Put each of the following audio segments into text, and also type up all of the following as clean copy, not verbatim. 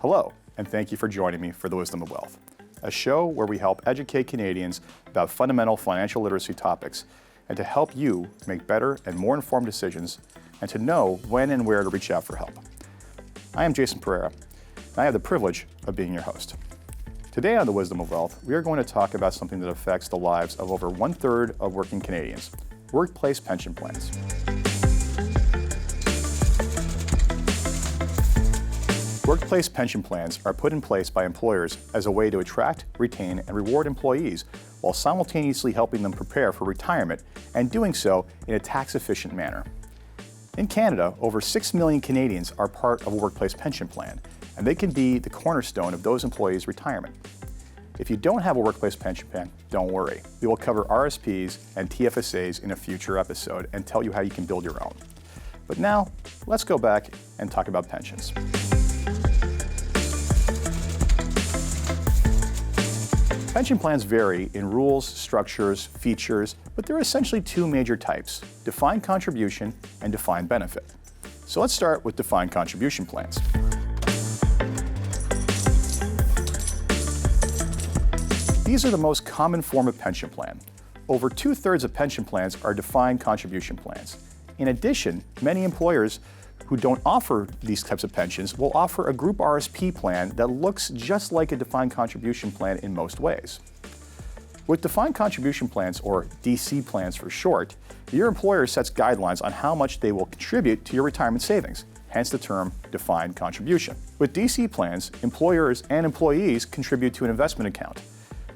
Hello, and thank you for joining me for The Wisdom of Wealth, a show where we help educate Canadians about fundamental financial literacy topics and to help you make better and more informed decisions and to know when and where to reach out for help. I am Jason Pereira, and I have the privilege of being your host. Today on The Wisdom of Wealth, we are going to talk about something that affects the lives of over 1/3 of working Canadians, workplace pension plans. Workplace pension plans are put in place by employers as a way to attract, retain, and reward employees while simultaneously helping them prepare for retirement and doing so in a tax-efficient manner. In Canada, over 6 million Canadians are part of a workplace pension plan, and they can be the cornerstone of those employees' retirement. If you don't have a workplace pension plan, don't worry. We will cover RSPs and TFSAs in a future episode and tell you how you can build your own. But now, let's go back and talk about pensions. Pension plans vary in rules, structures, features, but there are essentially two major types: defined contribution and defined benefit. So let's start with defined contribution plans. These are the most common form of pension plan. Over 2/3 of pension plans are defined contribution plans. In addition, many employers who don't offer these types of pensions will offer a group RSP plan that looks just like a defined contribution plan in most ways. With defined contribution plans, or DC plans for short, your employer sets guidelines on how much they will contribute to your retirement savings, hence the term defined contribution. With DC plans, employers and employees contribute to an investment account.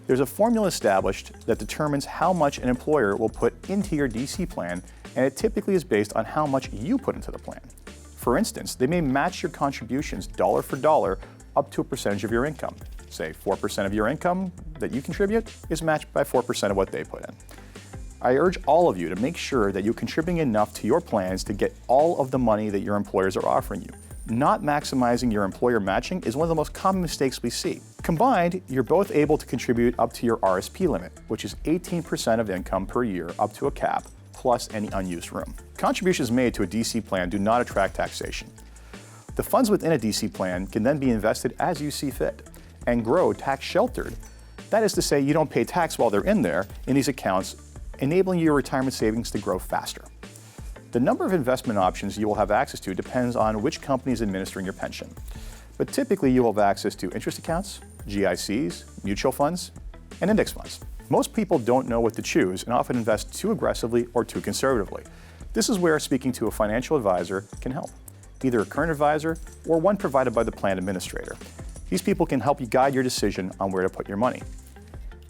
There's a formula established that determines how much an employer will put into your DC plan, and it typically is based on how much you put into the plan. For instance, they may match your contributions dollar for dollar up to a percentage of your income. Say 4% of your income that you contribute is matched by 4% of what they put in. I urge all of you to make sure that you're contributing enough to your plans to get all of the money that your employers are offering you. Not maximizing your employer matching is one of the most common mistakes we see. Combined, you're both able to contribute up to your RSP limit, which is 18% of income per year up to a cap, plus any unused room. Contributions made to a DC plan do not attract taxation. The funds within a DC plan can then be invested as you see fit and grow tax sheltered. That is to say, you don't pay tax while they're in there in these accounts, enabling your retirement savings to grow faster. The number of investment options you will have access to depends on which company is administering your pension. But typically you will have access to interest accounts, GICs, mutual funds, and index funds. Most people don't know what to choose and often invest too aggressively or too conservatively. This is where speaking to a financial advisor can help, either a current advisor or one provided by the plan administrator. These people can help you guide your decision on where to put your money.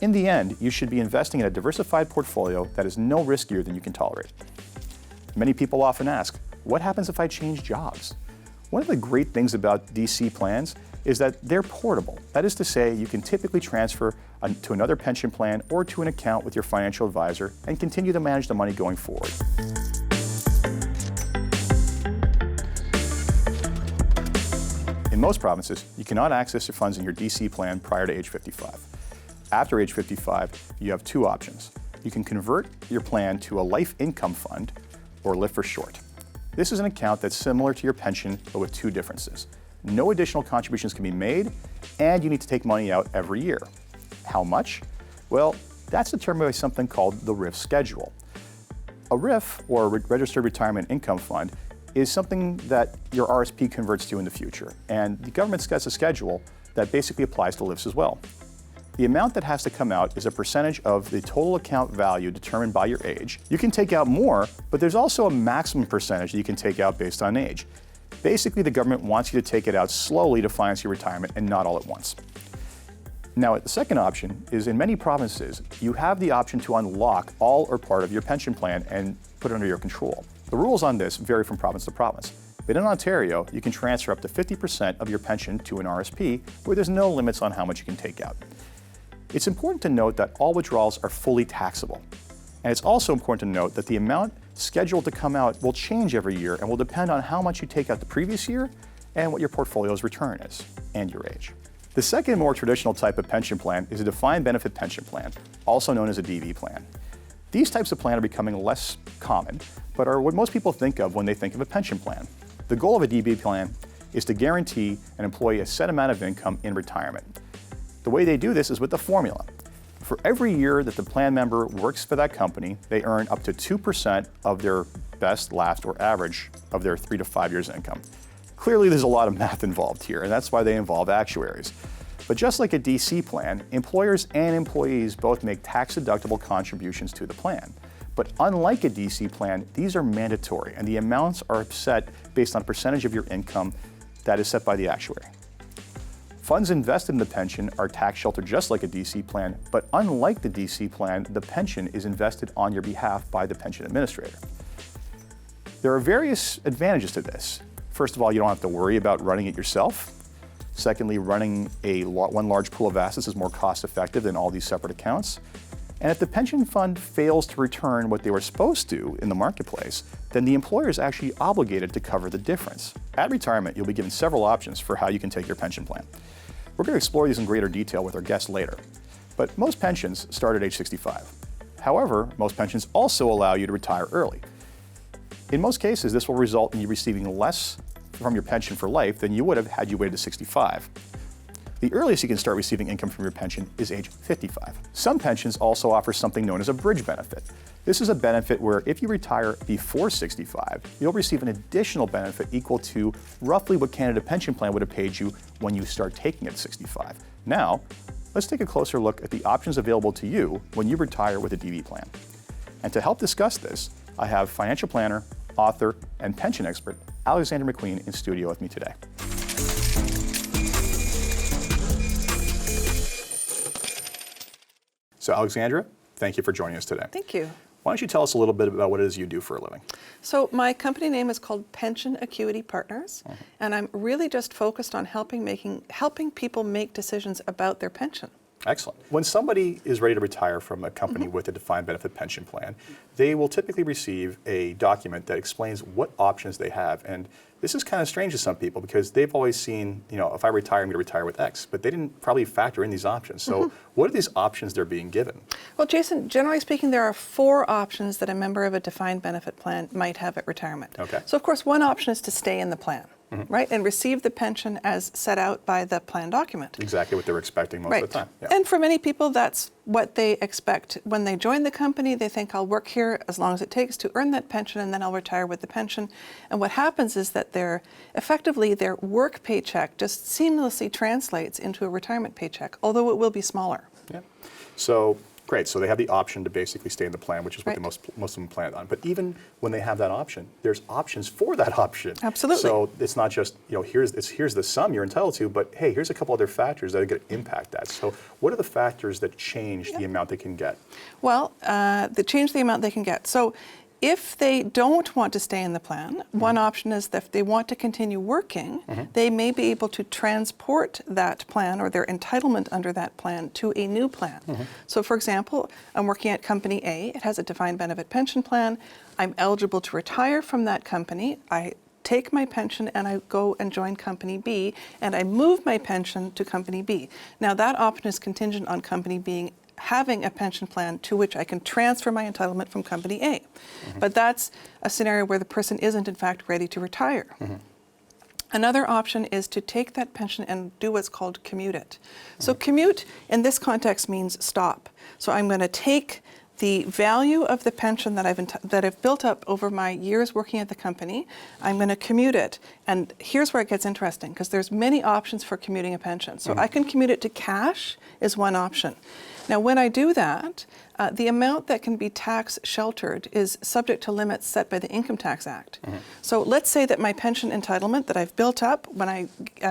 In the end, you should be investing in a diversified portfolio that is no riskier than you can tolerate. Many people often ask, what happens if I change jobs? One of the great things about DC plans is that they're portable. That is to say, you can typically transfer to another pension plan or to an account with your financial advisor and continue to manage the money going forward. In most provinces, you cannot access your funds in your DC plan prior to age 55. After age 55, you have two options. You can convert your plan to a life income fund, or LIF for short. This is an account that's similar to your pension, but with two differences. No additional contributions can be made, and you need to take money out every year. How much? Well, that's determined by something called the RIF schedule. A RIF, or Registered Retirement Income Fund, is something that your RSP converts to in the future, and the government sets a schedule that basically applies to LIFs as well. The amount that has to come out is a percentage of the total account value determined by your age. You can take out more, but there's also a maximum percentage that you can take out based on age. Basically, the government wants you to take it out slowly to finance your retirement and not all at once. Now, the second option is in many provinces, you have the option to unlock all or part of your pension plan and put it under your control. The rules on this vary from province to province. But in Ontario, you can transfer up to 50% of your pension to an RSP where there's no limits on how much you can take out. It's important to note that all withdrawals are fully taxable. And it's also important to note that the amount scheduled to come out will change every year and will depend on how much you take out the previous year and what your portfolio's return is, and your age. The second more traditional type of pension plan is a defined benefit pension plan, also known as a DB plan. These types of plans are becoming less common, but are what most people think of when they think of a pension plan. The goal of a DB plan is to guarantee an employee a set amount of income in retirement. The way they do this is with the formula. For every year that the plan member works for that company, they earn up to 2% of their best, last, or average of their 3 to 5 years income. Clearly, there's a lot of math involved here, and that's why they involve actuaries. But just like a DC plan, employers and employees both make tax-deductible contributions to the plan. But unlike a DC plan, these are mandatory, and the amounts are set based on a percentage of your income that is set by the actuary. Funds invested in the pension are tax sheltered just like a DC plan, but unlike the DC plan, the pension is invested on your behalf by the pension administrator. There are various advantages to this. First of all, you don't have to worry about running it yourself. Secondly, running one large pool of assets is more cost effective than all these separate accounts. And if the pension fund fails to return what they were supposed to in the marketplace, then the employer is actually obligated to cover the difference. At retirement, you'll be given several options for how you can take your pension plan. We're going to explore these in greater detail with our guests later. But most pensions start at age 65. However, most pensions also allow you to retire early. In most cases, this will result in you receiving less from your pension for life than you would have had you waited to 65. The earliest you can start receiving income from your pension is age 55. Some pensions also offer something known as a bridge benefit. This is a benefit where if you retire before 65, you'll receive an additional benefit equal to roughly what Canada Pension Plan would have paid you when you start taking it at 65. Now, let's take a closer look at the options available to you when you retire with a DB plan. And to help discuss this, I have financial planner, author, and pension expert Alexandra Macqueen in studio with me today. So Alexandra, thank you for joining us today. Thank you. Why don't you tell us a little bit about what it is you do for a living? So my company name is called Pension Acuity Partners, and I'm really just focused on helping people make decisions about their pension. Excellent. When somebody is ready to retire from a company with a defined benefit pension plan, they will typically receive a document that explains what options they have. And this is kind of strange to some people because they've always seen, if I retire, I'm going to retire with X, but they didn't probably factor in these options. So what are these options they're being given? Well, Jason, generally speaking, there are 4 options that a member of a defined benefit plan might have at retirement. Okay. So of course, one option is to stay in the plan. Right, and receive the pension as set out by the plan document. Exactly what they're expecting most of the time. Yeah. And for many people, that's what they expect. When they join the company, they think, I'll work here as long as it takes to earn that pension, and then I'll retire with the pension. And what happens is that their work paycheck just seamlessly translates into a retirement paycheck, although it will be smaller. Yeah. So great. So they have the option to basically stay in the plan, which is what most of them plan on. But even when they have that option, there's options for that option. Absolutely. So it's not just, here's the sum you're entitled to, but hey, here's a couple other factors that are going to impact that. So what are the factors that change the amount they can get? Well, they change the amount they can get. So if they don't want to stay in the plan, one option is that if they want to continue working, they may be able to transport that plan or their entitlement under that plan to a new plan. So for example, I'm working at company A, it has a defined benefit pension plan, I'm eligible to retire from that company, I take my pension and I go and join company B and I move my pension to company B. Now that option is contingent on company B having a pension plan to which I can transfer my entitlement from company A. But that's a scenario where the person isn't in fact ready to retire. Another option is to take that pension and do what's called commute it. So commute in this context means stop. So I'm going to take the value of the pension that I've built up over my years working at the company, I'm going to commute it. And here's where it gets interesting, because there's many options for commuting a pension. So I can commute it to cash is one option. Now, when I do that, the amount that can be tax sheltered is subject to limits set by the Income Tax Act. So let's say that my pension entitlement that I've built up when I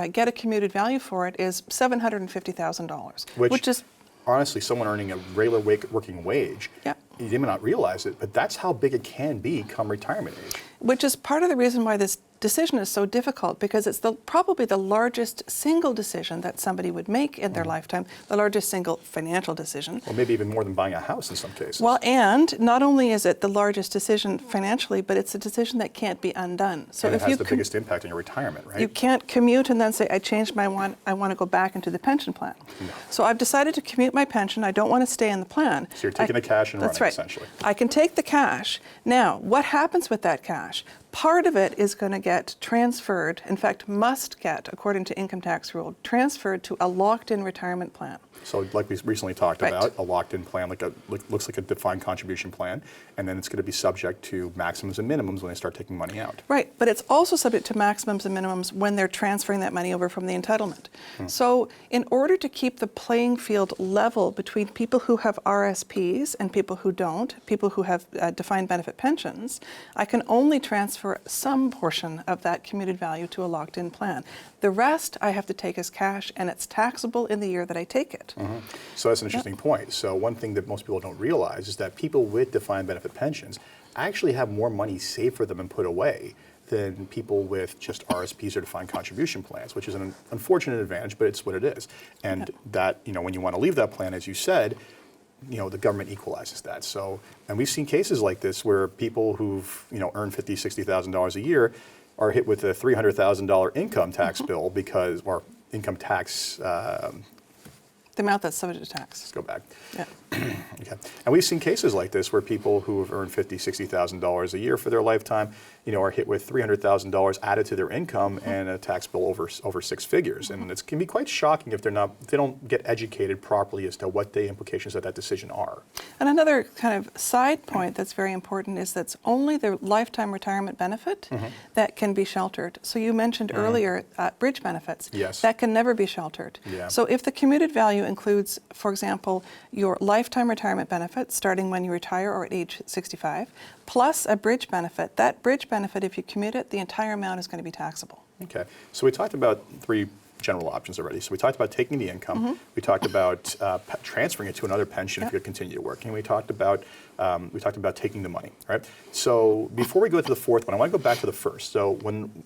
get a commuted value for it is $750,000, which is honestly, someone earning a regular working wage, they may not realize it, but that's how big it can be come retirement age. Which is part of the reason why this decision is so difficult, because it's probably the largest single decision that somebody would make in their lifetime, the largest single financial decision. Well, maybe even more than buying a house in some cases. Well, and not only is it the largest decision financially, but it's a decision that can't be undone. So and if it has the biggest impact on your retirement, right? You can't commute and then say, I changed I want to go back into the pension plan. No. So I've decided to commute my pension. I don't want to stay in the plan. So you're taking the cash and running, essentially. I can take the cash. Now, what happens with that cash? Part of it is going to get transferred, in fact must get, according to income tax rule, transferred to a locked-in retirement plan. So like we recently talked Right. about, a locked-in plan looks like a defined contribution plan, and then it's going to be subject to maximums and minimums when they start taking money out. Right, but it's also subject to maximums and minimums when they're transferring that money over from the entitlement. So in order to keep the playing field level between people who have RSPs and people who don't, people who have defined benefit pensions, I can only transfer some portion of that commuted value to a locked-in plan. The rest I have to take as cash, and it's taxable in the year that I take it. So that's an interesting point. So one thing that most people don't realize is that people with defined benefit pensions actually have more money saved for them and put away than people with just RSPs or defined contribution plans, which is an unfortunate advantage, but it's what it is. And that, when you want to leave that plan, as you said, the government equalizes that. So, and we've seen cases like this where people who've, earned $50,000, $60,000 a year are hit with a $300,000 income tax bill because, or income tax, The amount that's subject to tax. let's go back. Yeah. Okay. And we've seen cases like this where people who have earned $50,000, $60,000 a year for their lifetime, are hit with $300,000 added to their income and a tax bill over six figures. And it can be quite shocking if they don't get educated properly as to what the implications of that decision are. And another kind of side point that's very important is that's only the lifetime retirement benefit that can be sheltered. So you mentioned earlier bridge benefits. Yes. That can never be sheltered. Yeah. So if the commuted value includes, for example, your lifetime retirement benefit starting when you retire or at age 65, plus a bridge benefit, that bridge benefit, if you commute it, the entire amount is going to be taxable. Okay. So we talked about three general options already. So we talked about taking the income. We talked about transferring it to another pension if you continue to work. And we talked about taking the money, right? So before we go to the fourth one, I want to go back to the first. So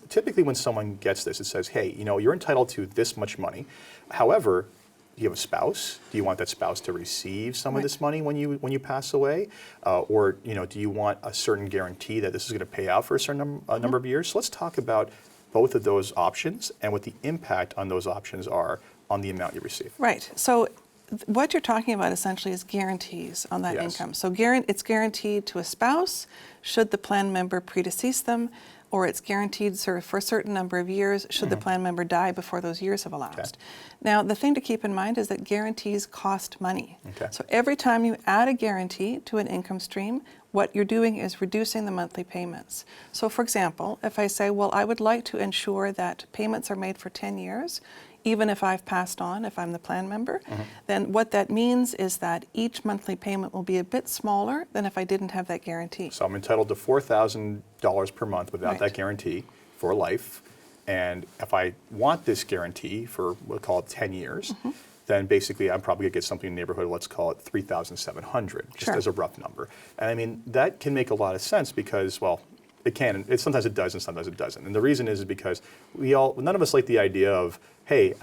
typically when someone gets this, it says, hey, you're entitled to this much money. However, do you have a spouse? Do you want that spouse to receive some of this money when you pass away? Or do you want a certain guarantee that this is going to pay out for a certain number of years? So let's talk about both of those options and what the impact on those options are on the amount you receive. Right. So what you're talking about essentially is guarantees on that income. So it's guaranteed to a spouse should the plan member predecease them, or it's guaranteed for a certain number of years should the plan member die before those years have elapsed. Now, the thing to keep in mind is that guarantees cost money. So every time you add a guarantee to an income stream, what you're doing is reducing the monthly payments. So for example, if I say, well, I would like to ensure that payments are made for 10 years, even if I've passed on, if I'm the plan member, then what that means is that each monthly payment will be a bit smaller than if I didn't have that guarantee. So I'm entitled to $4,000 per month without that guarantee for life. And if I want this guarantee for, we'll call it 10 years, then basically I'm probably going to get something in the neighborhood, let's call it $3,700, just as a rough number. And I mean, that can make a lot of sense because, well, it can. Sometimes it does and sometimes it doesn't. And the reason is because none of us like the idea of, hey,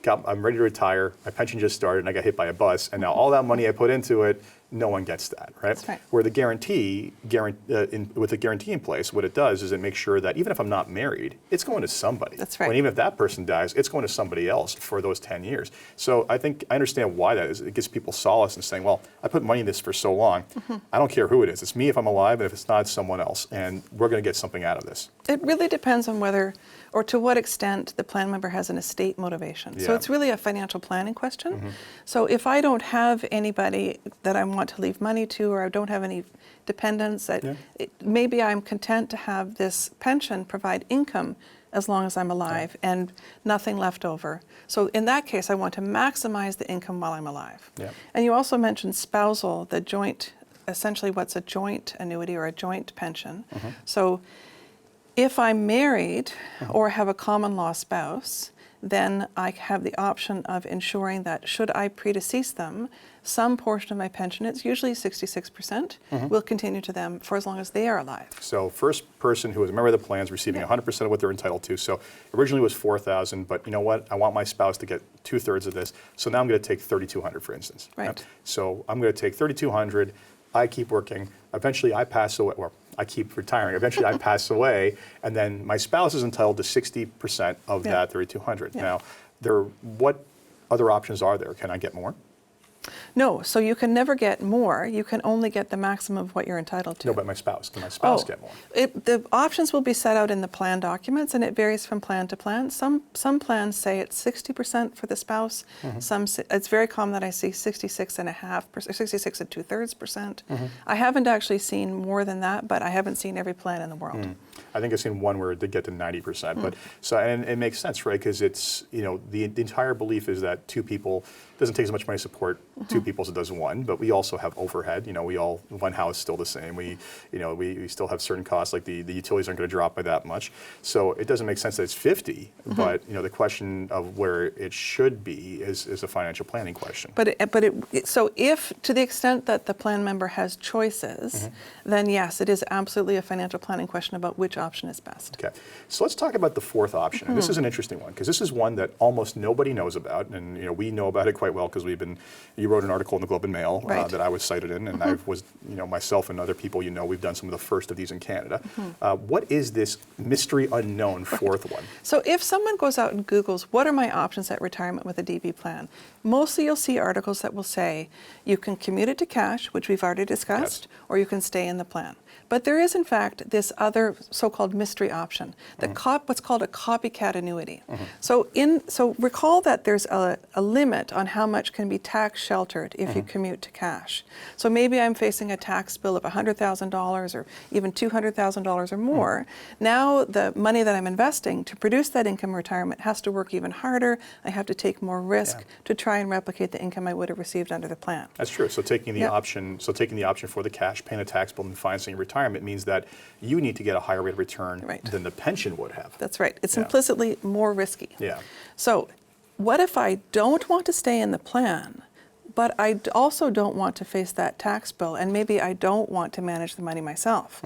I'm ready to retire, my pension just started and I got hit by a bus, and now all that money I put into it, no one gets that, right? That's right. Where the with the guarantee in place, what it does is it makes sure that even if I'm not married, it's going to somebody. That's right. And even if that person dies, it's going to somebody else for those 10 years. So I understand why that is. It gives people solace in saying, well, I put money in this for so long, I don't care who it is. It's me if I'm alive, and if it's not, it's someone else. And we're going to get something out of this. It really depends on whether or to what extent the plan member has an estate motivation. So it's really a financial planning question. So if I don't have anybody that I want to leave money to, or I don't have any dependents, maybe I'm content to have this pension provide income as long as I'm alive and nothing left over. So in that case, I want to maximize the income while I'm alive. And you also mentioned spousal, the joint, essentially what's a joint annuity or a joint pension. So if I'm married or have a common law spouse, then I have the option of ensuring that should I predecease them, some portion of my pension, it's usually 66%, will continue to them for as long as they are alive. So first person who is a member of the plan is receiving 100% of what they're entitled to. So originally it was $4,000, but you know what? I want my spouse to get 2/3 of this. So now I'm going to take $3,200, for instance. Right. So I'm going to take $3,200. I keep working. Eventually I pass away, or I keep retiring. Eventually I pass away, and then my spouse is entitled to 60% of that $3,200. Now, what other options are there? Can I get more? No, so you can never get more. You can only get the maximum of what you're entitled to. No, but my spouse. Can my spouse get more? The options will be set out in the plan documents, and it varies from plan to plan. Some plans say it's 60% for the spouse. It's very common that I see 66.5%, 66 and 2/3%. I haven't actually seen more than that, but I haven't seen every plan in the world. I think I've seen one where it did get to 90%, but and it makes sense, right? Because it's, the entire belief is that two people doesn't take as much money to support two people as it does one, but we also have overhead. One house still the same. We still have certain costs, like the utilities aren't going to drop by that much. So it doesn't make sense that it's 50, but the question of where it should be is a financial planning question. So if, to the extent that the plan member has choices, then yes, it is absolutely a financial planning question about which option is best. Okay, so let's talk about the fourth option. And this is an interesting one because this is one that almost nobody knows about, and we know about it quite well because you wrote an article in the Globe and Mail that I was cited in, and I was, myself and other people, we've done some of the first of these in Canada. What is this mystery unknown fourth one? So if someone goes out and Googles, what are my options at retirement with a DB plan? Mostly you'll see articles that will say you can commute it to cash, which we've already discussed, or you can stay in the plan. But there is, in fact, this other so-called mystery option, what's called a copycat annuity. So recall that there's a limit on how much can be tax sheltered if you commute to cash. So maybe I'm facing a tax bill of $100,000 or even $200,000 or more. Now the money that I'm investing to produce that income in retirement has to work even harder. I have to take more risk to try and replicate the income I would have received under the plan. That's true. So taking the option for the cash, paying a tax bill, and financing retirement means that you need to get a higher rate of return than the pension would have. That's right. It's implicitly more risky. Yeah. So what if I don't want to stay in the plan, but I also don't want to face that tax bill, and maybe I don't want to manage the money myself?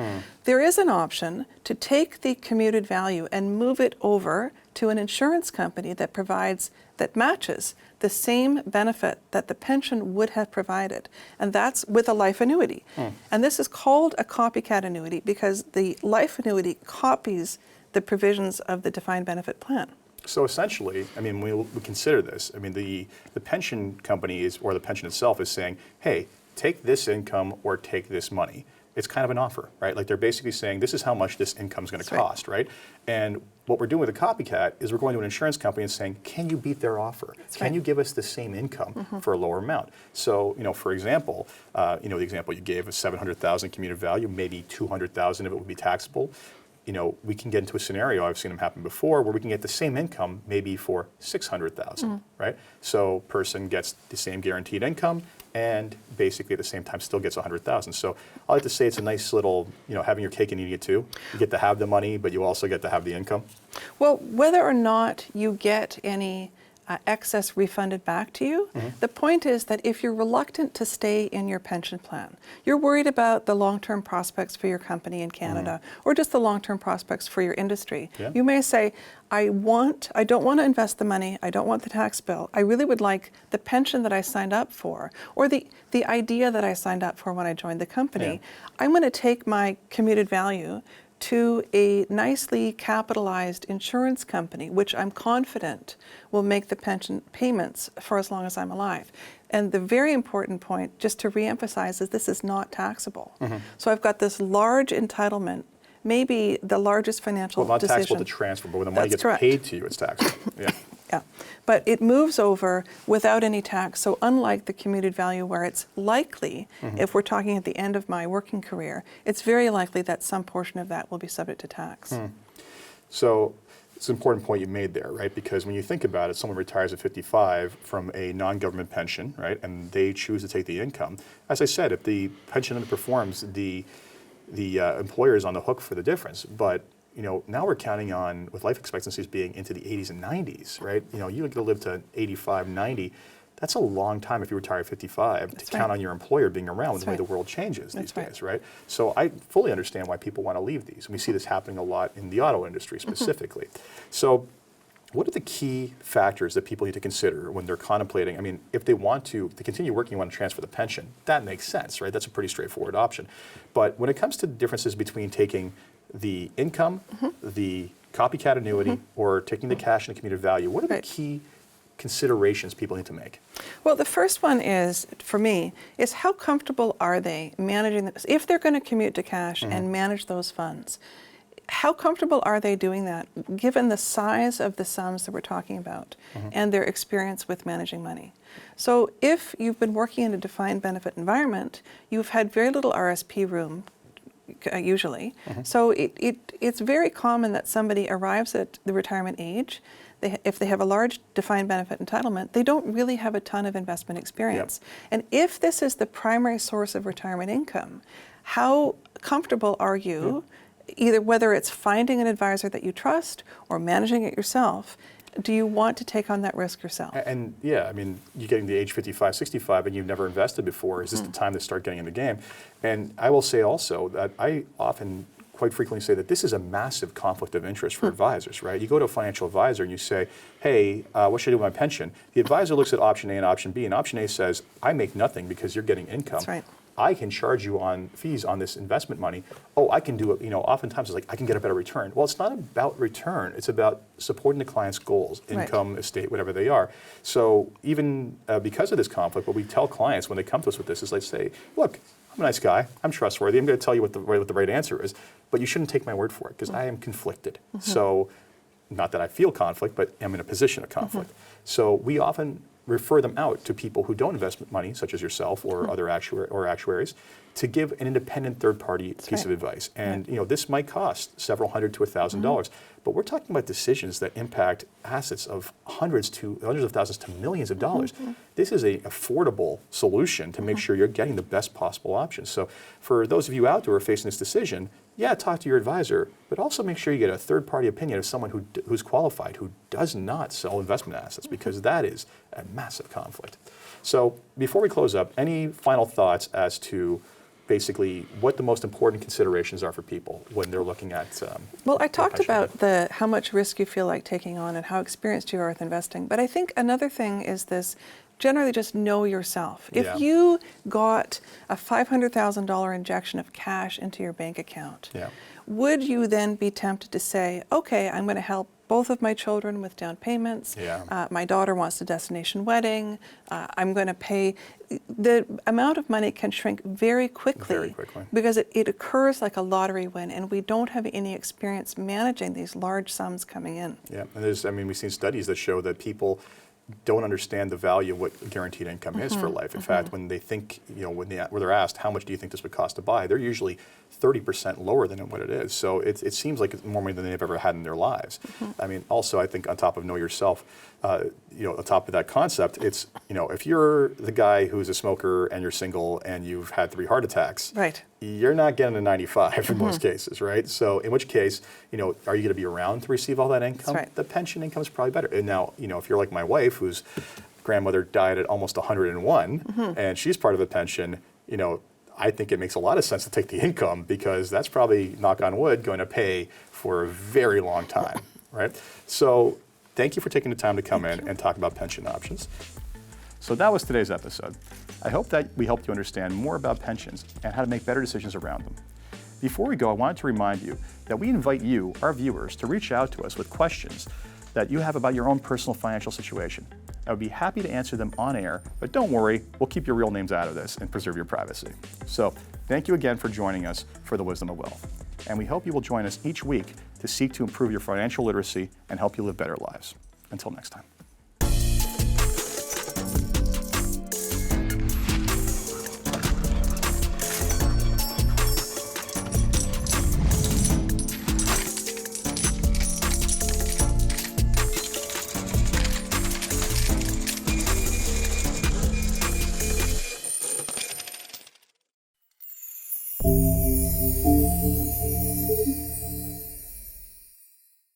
There is an option to take the commuted value and move it over to an insurance company that matches the same benefit that the pension would have provided, and that's with a life annuity. And this is called a copycat annuity because the life annuity copies the provisions of the defined benefit plan. So essentially, we consider this. The pension company or the pension itself is saying, hey, take this income or take this money. It's kind of an offer, right? Like they're basically saying, this is how much this income is going to cost, right? And what we're doing with a copycat is we're going to an insurance company and saying, can you beat their offer? Can you give us the same income for a lower amount? So, for example, the example you gave of $700,000 commuted value, maybe $200,000 of it would be taxable. We can get into a scenario, I've seen them happen before, where we can get the same income maybe for $600,000, right? So person gets the same guaranteed income and basically at the same time still gets $100,000. So I like to say it's a nice little, having your cake and eating it too. You get to have the money, but you also get to have the income. Well, whether or not you get any excess refunded back to you. The point is that if you're reluctant to stay in your pension plan, you're worried about the long-term prospects for your company in Canada or just the long-term prospects for your industry. You may say, I don't want to invest the money, I don't want the tax bill, I really would like the pension that I signed up for or the idea that I signed up for when I joined the company. I'm going to take my commuted value to a nicely capitalized insurance company, which I'm confident will make the pension payments for as long as I'm alive. And the very important point, just to reemphasize, is this is not taxable. So I've got this large entitlement, maybe the largest financial decision. Well, not taxable to transfer, but when the money gets paid to you, it's taxable. But it moves over without any tax. So unlike the commuted value where it's likely, if we're talking at the end of my working career, it's very likely that some portion of that will be subject to tax. So it's an important point you made there, right? Because when you think about it, someone retires at 55 from a non-government pension, right? And they choose to take the income. As I said, if the pension underperforms, the employer is on the hook for the difference. But now we're counting on, with life expectancies being into the 80s and 90s, right? You're going to live to 85, 90. That's a long time if you retire at 55 to count on your employer being around with the way the world changes these days, right? So I fully understand why people want to leave these. And we see this happening a lot in the auto industry specifically. So what are the key factors that people need to consider when they're contemplating? If they want to continue working, you want to transfer the pension, that makes sense, right? That's a pretty straightforward option. But when it comes to differences between taking the income, the copycat annuity, or taking the cash and the commuted value, what are the key considerations people need to make? Well, the first one is, for me, is how comfortable are they managing this? If they're going to commute to cash and manage those funds, how comfortable are they doing that, given the size of the sums that we're talking about and their experience with managing money? So if you've been working in a defined benefit environment, you've had very little RSP room, usually. So it's very common that somebody arrives at the retirement age. If they have a large defined benefit entitlement, they don't really have a ton of investment experience. And if this is the primary source of retirement income, how comfortable are you, either whether it's finding an advisor that you trust or managing it yourself? Do you want to take on that risk yourself? And yeah, I mean, you're getting to age 55, 65 and you've never invested before. Is this the time to start getting in the game? And I will say also that I often quite frequently say that this is a massive conflict of interest for advisors, right? You go to a financial advisor and you say, hey, what should I do with my pension? The advisor looks at option A and option B, and option A says, I make nothing because you're getting income. That's right. I can charge you on fees on this investment money. Oh, I can do it, oftentimes it's like, I can get a better return. Well, it's not about return. It's about supporting the client's goals, income, estate, whatever they are. So even because of this conflict, what we tell clients when they come to us with this is like say, look, I'm a nice guy, I'm trustworthy, I'm going to tell you what the right answer is, but you shouldn't take my word for it because I am conflicted. So, not that I feel conflict, but I'm in a position of conflict. So we often refer them out to people who don't invest money, such as yourself or other actuaries, to give an independent third-party piece of advice. And this might cost several hundred to $1,000, but we're talking about decisions that impact assets of hundreds of thousands to millions of dollars. This is an affordable solution to make sure you're getting the best possible options. So for those of you out there who are facing this decision, yeah, talk to your advisor, but also make sure you get a third-party opinion of someone who's qualified, who does not sell investment assets, because that is a massive conflict. So before we close up, any final thoughts as to basically what the most important considerations are for people when they're looking at well, I talked about how much risk you feel like taking on and how experienced you are with investing, but I think another thing is this, generally just know yourself. If you got a $500,000 injection of cash into your bank account, would you then be tempted to say, okay, I'm going to help both of my children with down payments, my daughter wants a destination wedding, I'm going to pay. The amount of money can shrink very quickly because it occurs like a lottery win, and we don't have any experience managing these large sums coming in. Yeah, and we've seen studies that show that people don't understand the value of what guaranteed income is for life. In fact, when they think, when they're asked, how much do you think this would cost to buy, they're usually 30% lower than what it is. So it seems like it's more money than they've ever had in their lives. I mean, also, I think on top of know yourself, on top of that concept, it's, if you're the guy who's a smoker and you're single and you've had 3 heart attacks, you're not getting a 95 in most cases, right? So in which case, are you going to be around to receive all that income? The pension income is probably better. And now, if you're like my wife, whose grandmother died at almost 101, and she's part of a pension, I think it makes a lot of sense to take the income, because that's probably, knock on wood, going to pay for a very long time, right? So thank you for taking the time to come in and talk about pension options. So that was today's episode. I hope that we helped you understand more about pensions and how to make better decisions around them. Before we go, I wanted to remind you that we invite you, our viewers, to reach out to us with questions that you have about your own personal financial situation. I would be happy to answer them on air, but don't worry, we'll keep your real names out of this and preserve your privacy. So thank you again for joining us for The Wisdom of Wealth. And we hope you will join us each week to seek to improve your financial literacy and help you live better lives. Until next time.